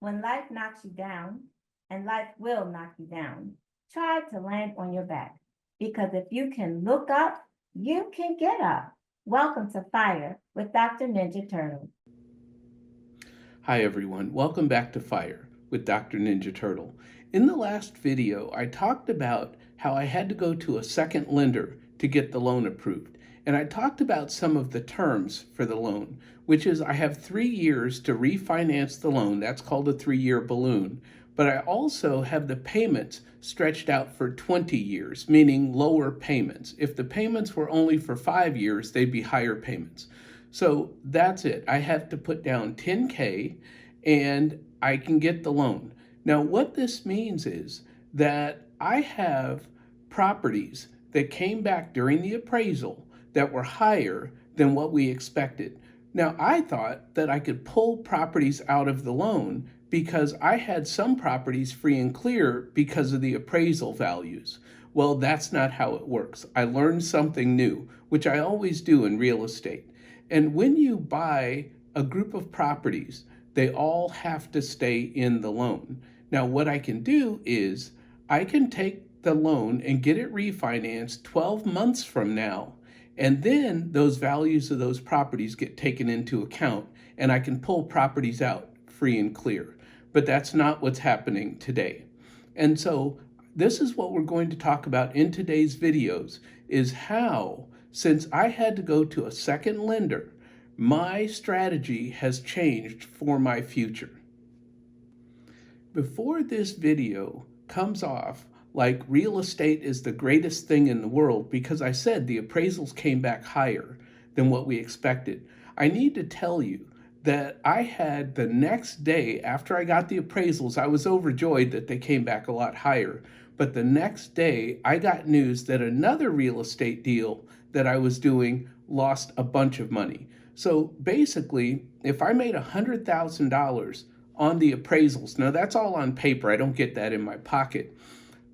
When life knocks you down, and life will knock you down, try to land on your back. Because if you can look up, you can get up. Welcome to Fire with Dr. Ninja Turtle. Hi everyone, welcome back to Fire with Dr. Ninja Turtle. In the last video, I talked about how I had to go to a second lender to get the loan approved. And I talked about some of the terms for the loan, which is I have 3 years to refinance the loan. That's called a 3-year balloon. But I also have the payments stretched out for 20 years, meaning lower payments. If the payments were only for 5 years, they'd be higher payments. So that's it. I have to put down 10K and I can get the loan. Now, what this means is that I have properties that came back during the appraisal that were higher than what we expected. Now, I thought that I could pull properties out of the loan because I had some properties free and clear because of the appraisal values. Well, that's not how it works. I learned something new, which I always do in real estate. And when you buy a group of properties, they all have to stay in the loan. Now, what I can do is I can take the loan and get it refinanced 12 months from now. And then those values of those properties get taken into account and I can pull properties out free and clear. But that's not what's happening today. And so this is what we're going to talk about in today's videos is how, since I had to go to a second lender, my strategy has changed for my future. Before this video comes off like real estate is the greatest thing in the world because I said the appraisals came back higher than what we expected, I need to tell you that I had the next day after I got the appraisals, I was overjoyed that they came back a lot higher. But the next day, I got news that another real estate deal that I was doing lost a bunch of money. So basically, if I made $100,000 on the appraisals, now that's all on paper, I don't get that in my pocket,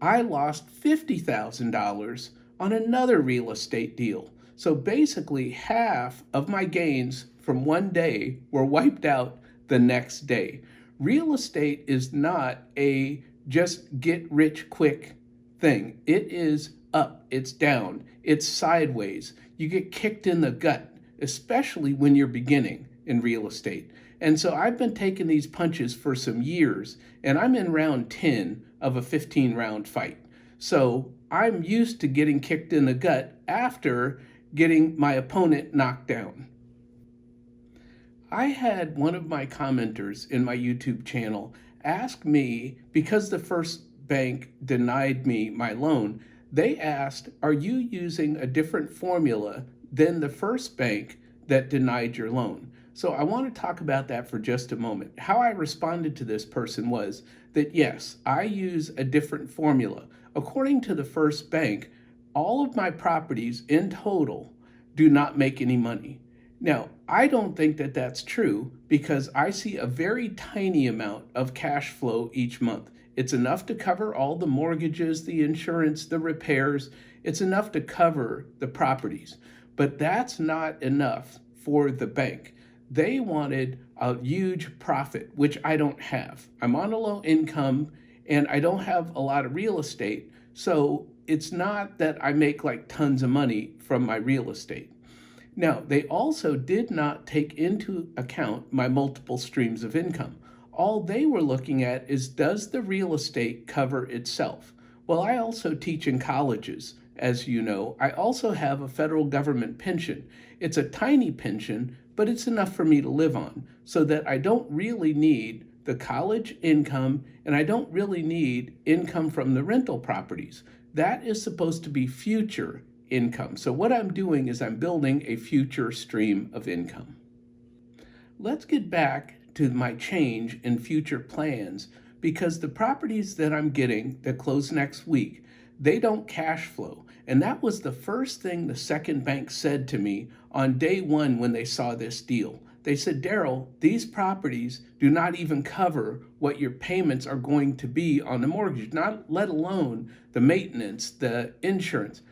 I lost $50,000 on another real estate deal. So basically, half of my gains from one day were wiped out the next day. Real estate is not a just get rich quick thing. It is up, it's down, it's sideways. You get kicked in the gut, especially when you're beginning in real estate. And so I've been taking these punches for some years, and I'm in round 10 of a 15-round fight. So I'm used to getting kicked in the gut after getting my opponent knocked down. I had one of my commenters in my YouTube channel ask me, because the first bank denied me my loan, they asked, are you using a different formula than the first bank that denied your loan? So I want to talk about that for just a moment. How I responded to this person was that yes, I use a different formula. According to the first bank, all of my properties in total do not make any money. Now, I don't think that that's true because I see a very tiny amount of cash flow each month. It's enough to cover all the mortgages, the insurance, the repairs. It's enough to cover the properties. But that's not enough for the bank. They wanted a huge profit, which I don't have. I'm on a low income and I don't have a lot of real estate. So it's not that I make like tons of money from my real estate. Now, they also did not take into account my multiple streams of income. All they were looking at is, does the real estate cover itself? Well, I also teach in colleges, as you know. I also have a federal government pension. It's a tiny pension, but it's enough for me to live on so that I don't really need the college income and I don't really need income from the rental properties. That is supposed to be future income. So what I'm doing is I'm building a future stream of income. Let's get back to my change in future plans because the properties that I'm getting that close next week, they don't cash flow. And that was the first thing the second bank said to me on day one when they saw this deal. They said, Daryl, these properties do not even cover what your payments are going to be on the mortgage, not let alone the maintenance, the insurance.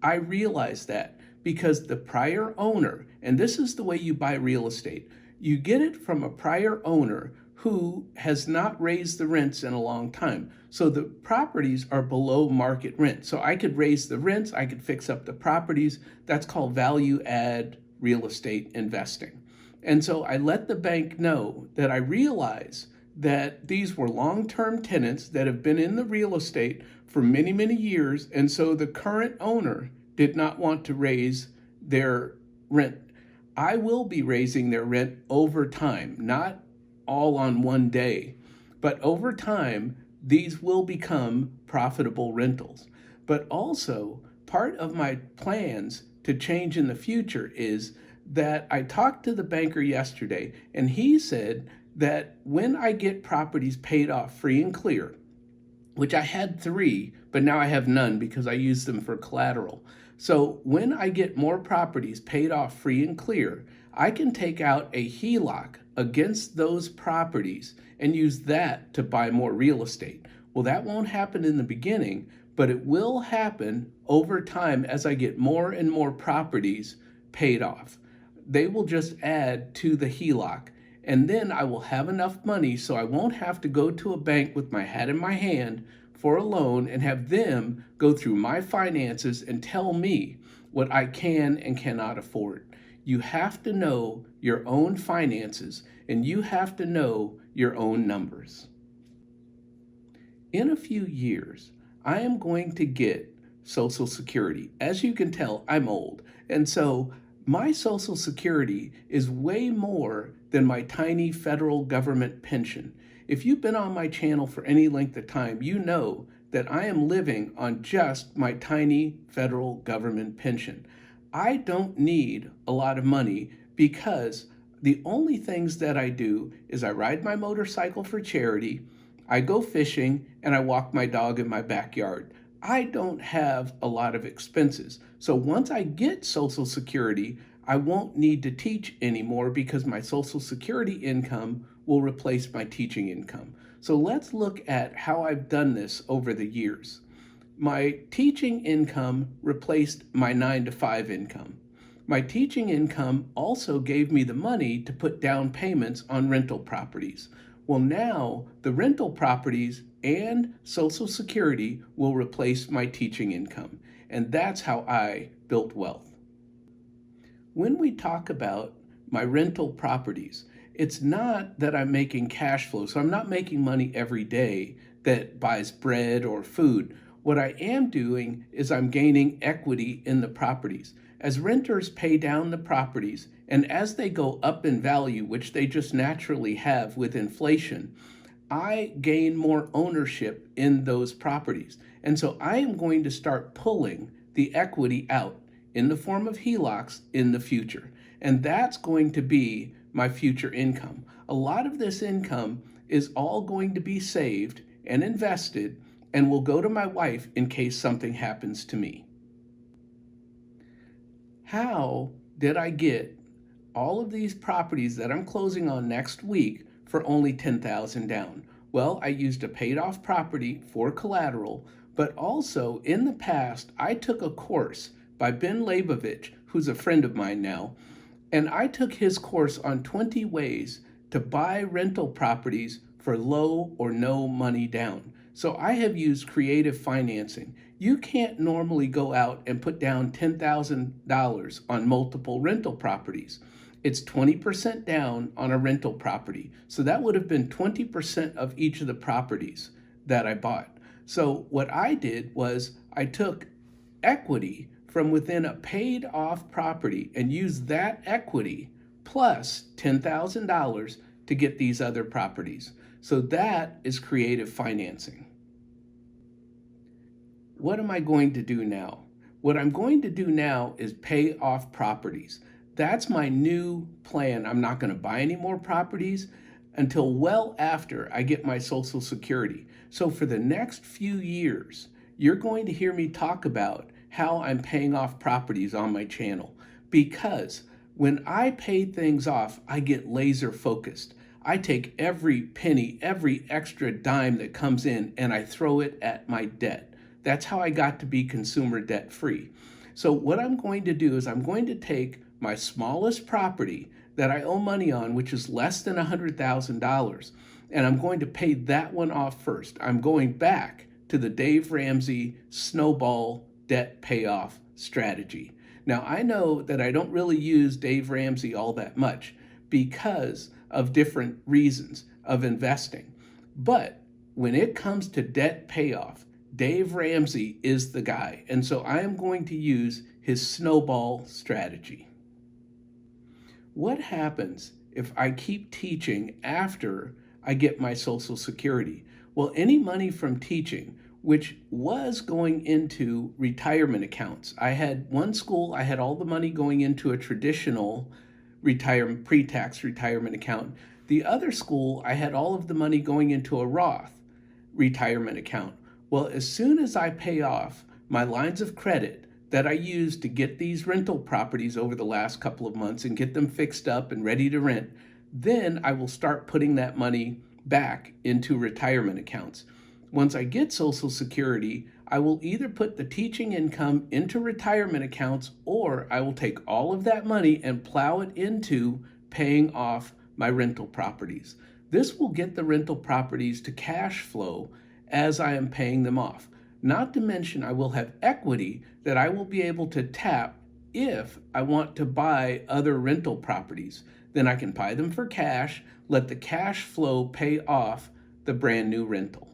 I realized that because the prior owner, and this is the way you buy real estate, you get it from a prior owner who has not raised the rents in a long time. So the properties are below market rent. So I could raise the rents, I could fix up the properties. That's called value add real estate investing. And so I let the bank know that I realize that these were long-term tenants that have been in the real estate for many, many years. And so the current owner did not want to raise their rent. I will be raising their rent over time, not all on one day, but over time, these will become profitable rentals. But also, part of my plans to change in the future is that I talked to the banker yesterday, and he said that when I get properties paid off free and clear, which I had 3, but now I have none because I used them for collateral. So when I get more properties paid off free and clear, I can take out a HELOC against those properties and use that to buy more real estate. Well, that won't happen in the beginning, but it will happen over time as I get more and more properties paid off. They will just add to the HELOC, and then I will have enough money so I won't have to go to a bank with my hat in my hand for a loan and have them go through my finances and tell me what I can and cannot afford. You have to know your own finances, and you have to know your own numbers. In a few years, I am going to get Social Security. As you can tell, I'm old, and so my Social Security is way more than my tiny federal government pension. If you've been on my channel for any length of time, you know that I am living on just my tiny federal government pension. I don't need a lot of money because the only things that I do is I ride my motorcycle for charity, I go fishing, and I walk my dog in my backyard. I don't have a lot of expenses. So once I get Social Security, I won't need to teach anymore because my Social Security income will replace my teaching income. So let's look at how I've done this over the years. My teaching income replaced my 9-to-5 income. My teaching income also gave me the money to put down payments on rental properties. Well, now the rental properties and Social Security will replace my teaching income. And that's how I built wealth. When we talk about my rental properties, it's not that I'm making cash flow. So I'm not making money every day that buys bread or food. What I am doing is I'm gaining equity in the properties. As renters pay down the properties, and as they go up in value, which they just naturally have with inflation, I gain more ownership in those properties. And so I am going to start pulling the equity out in the form of HELOCs in the future. And that's going to be my future income. A lot of this income is all going to be saved and invested and will go to my wife in case something happens to me. How did I get all of these properties that I'm closing on next week for only $10,000 down? Well, I used a paid off property for collateral, but also in the past, I took a course by Ben Leibovich, who's a friend of mine now, and I took his course on 20 ways to buy rental properties for low or no money down. So I have used creative financing. You can't normally go out and put down $10,000 on multiple rental properties. It's 20% down on a rental property. So that would have been 20% of each of the properties that I bought. So what I did was I took equity from within a paid off property and used that equity plus $10,000 to get these other properties. So that is creative financing. What am I going to do now? What I'm going to do now is pay off properties. That's my new plan. I'm not going to buy any more properties until well after I get my Social Security. So for the next few years, you're going to hear me talk about how I'm paying off properties on my channel, because when I pay things off, I get laser focused. I take every penny, every extra dime that comes in, and I throw it at my debt. That's how I got to be consumer debt free. So what I'm going to do is I'm going to take my smallest property that I owe money on, which is less than $100,000, and I'm going to pay that one off first. I'm going back to the Dave Ramsey snowball debt payoff strategy. Now, I know that I don't really use Dave Ramsey all that much because of different reasons of investing. But when it comes to debt payoff, Dave Ramsey is the guy. And so I am going to use his snowball strategy. What happens if I keep teaching after I get my Social Security? Well, any money from teaching, which was going into retirement accounts. I had one school, I had all the money going into a traditional retirement, pre-tax retirement account. The other school, I had all of the money going into a Roth retirement account. Well, as soon as I pay off my lines of credit that I used to get these rental properties over the last couple of months and get them fixed up and ready to rent, then I will start putting that money back into retirement accounts. Once I get Social Security, I will either put the teaching income into retirement accounts, or I will take all of that money and plow it into paying off my rental properties. This will get the rental properties to cash flow as I am paying them off. Not to mention, I will have equity that I will be able to tap if I want to buy other rental properties. Then I can buy them for cash, let the cash flow pay off the brand new rental.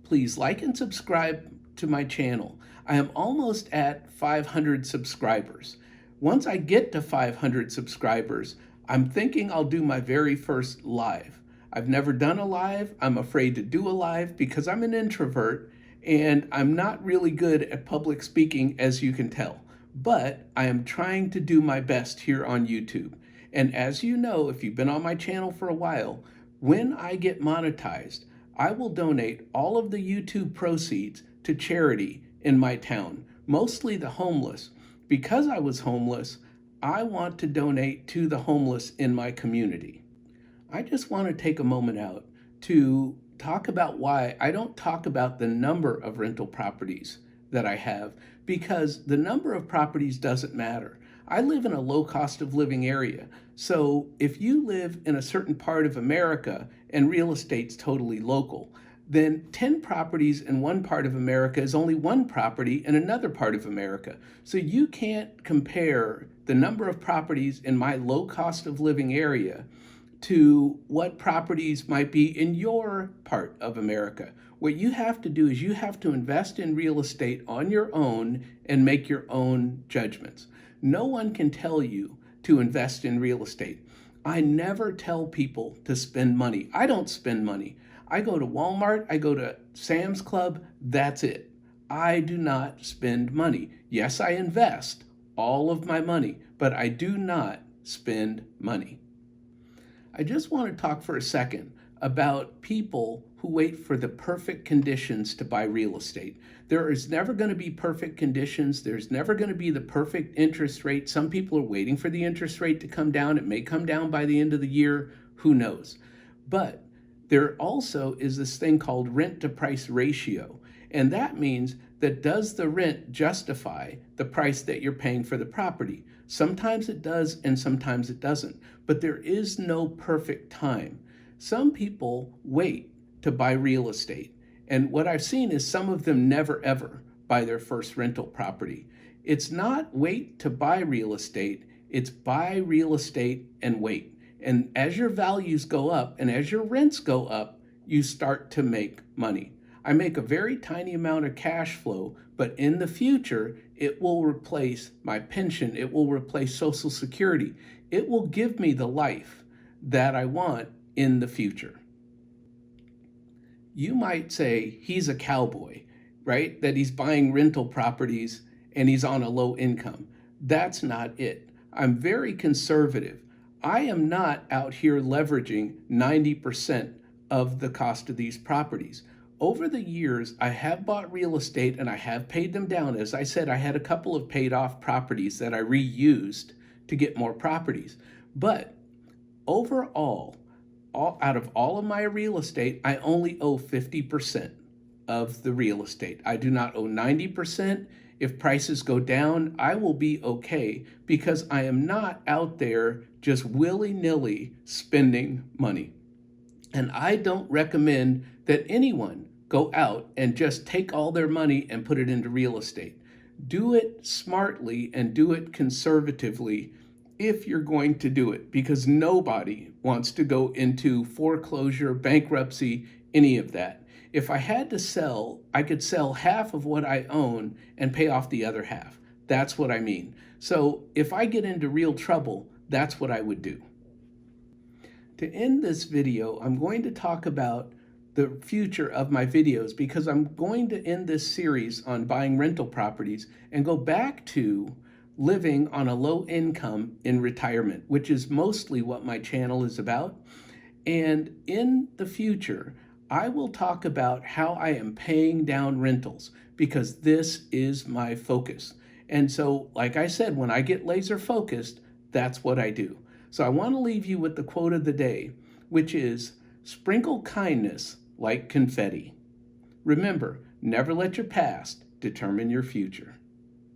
Please like and subscribe to my channel. I am almost at 500 subscribers. Once I get to 500 subscribers, I'm thinking I'll do my very first live. I've never done a live. I'm afraid to do a live because I'm an introvert and I'm not really good at public speaking, as you can tell. But I am trying to do my best here on YouTube. And as you know, if you've been on my channel for a while, when I get monetized, I will donate all of the YouTube proceeds to charity in my town, mostly the homeless. Because I was homeless, I want to donate to the homeless in my community. I just want to take a moment out to talk about why I don't talk about the number of rental properties that I have, because the number of properties doesn't matter. I live in a low cost of living area. So if you live in a certain part of America and real estate's totally local, then 10 properties in one part of America is only one property in another part of America. So you can't compare the number of properties in my low cost of living area to what properties might be in your part of America. What you have to do is you have to invest in real estate on your own and make your own judgments. No one can tell you to invest in real estate. I never tell people to spend money. I don't spend money. I go to Walmart, I go to Sam's Club, that's it. I do not spend money. Yes, I invest all of my money, but I do not spend money. I just want to talk for a second about people who wait for the perfect conditions to buy real estate. There is never going to be perfect conditions. There's never going to be the perfect interest rate. Some people are waiting for the interest rate to come down. It may come down by the end of the year. Who knows? But there also is this thing called rent to price ratio. And that means that does the rent justify the price that you're paying for the property? Sometimes it does and sometimes it doesn't. But there is no perfect time. Some people wait to buy real estate. And what I've seen is some of them never ever buy their first rental property. It's not wait to buy real estate, it's buy real estate and wait. And as your values go up and as your rents go up, you start to make money. I make a very tiny amount of cash flow, but in the future, it will replace my pension. It will replace Social Security. It will give me the life that I want in the future. You might say he's a cowboy, right? That he's buying rental properties and he's on a low income. That's not it. I'm very conservative. I am not out here leveraging 90% of the cost of these properties. Over the years, I have bought real estate and I have paid them down. As I said, I had a couple of paid off properties that I reused to get more properties. But overall, out of all of my real estate, I only owe 50% of the real estate. I do not owe 90%. If prices go down, I will be okay because I am not out there just willy-nilly spending money. And I don't recommend that anyone go out and just take all their money and put it into real estate. Do it smartly and do it conservatively if you're going to do it, because nobody wants to go into foreclosure, bankruptcy, any of that. If I had to sell, I could sell half of what I own and pay off the other half. That's what I mean. So if I get into real trouble, that's what I would do. To end this video, I'm going to talk about the future of my videos because I'm going to end this series on buying rental properties and go back to living on a low income in retirement, which is mostly what my channel is about. And in the future, I will talk about how I am paying down rentals because this is my focus. And so, like I said, when I get laser focused, that's what I do. So I want to leave you with the quote of the day, which is sprinkle kindness like confetti. Remember, never let your past determine your future.